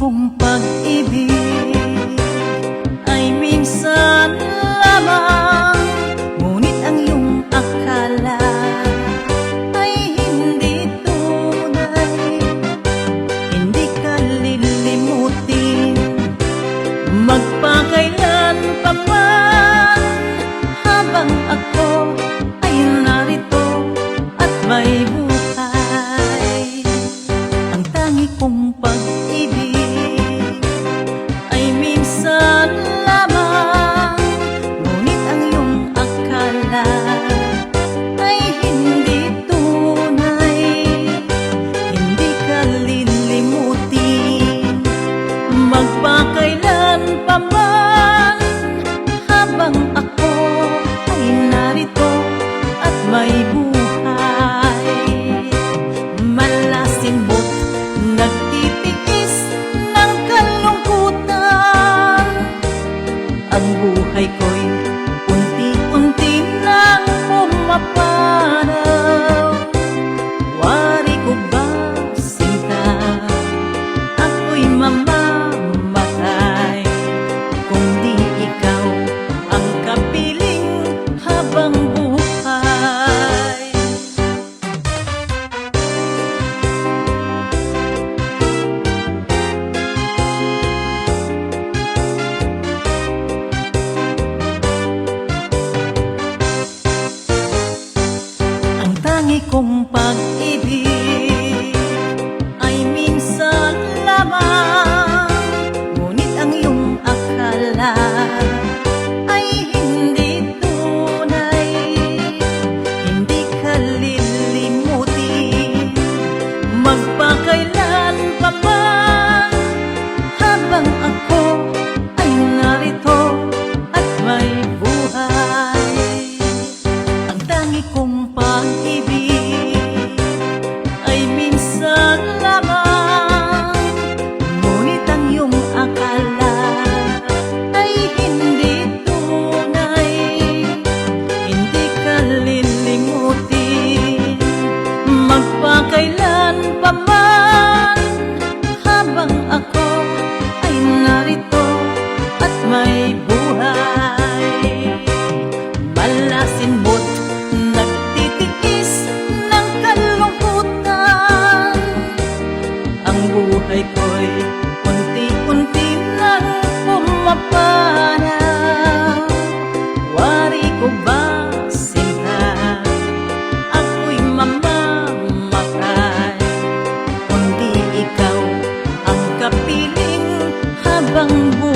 kong pag-ibig ay minsan lamang, ngunit ang iyong akala ay hindi tunay. Hindi ka lilimutin magpakailan pa man, habang ako ay narito at may buhay. Ang tangi kong pag-ibig ay minsan lamang, ngunit ang iyong akala ay hindi tunay. Hindi ka lilimutin magpakailan pa man, habang ako ay narito at may buhay. Malasinbot, nagtitiis ng kalungkutan, ang buhay ko'y unti-unti nang pumapanaw. Wari ko ba, sinta, ako'y mamamatay kung di ikaw ang kapiling habang buhay. Ang tangi kong pag-ibig ay minsan lamang, ngunit ang iyong akala ay hindi tunay. Hindi ka lilimutin magpakailan pa man, habang ako ay narito at may buhay. Ang tangi kong pag-ibig ay minsan lamang, ngunit ang iyong akala ay hindi tunay. Hindi ka lilimutin magpakailan pa man, habang ako ay narito at may buhay. Malasinbot, nagtitiis ng kalungkutan, ang buhay ko'y unti-unti nang pumapanaw. Wari ko ba, sinta, ako'y mamamatay kung di ikaw ang kapiling habang buhay.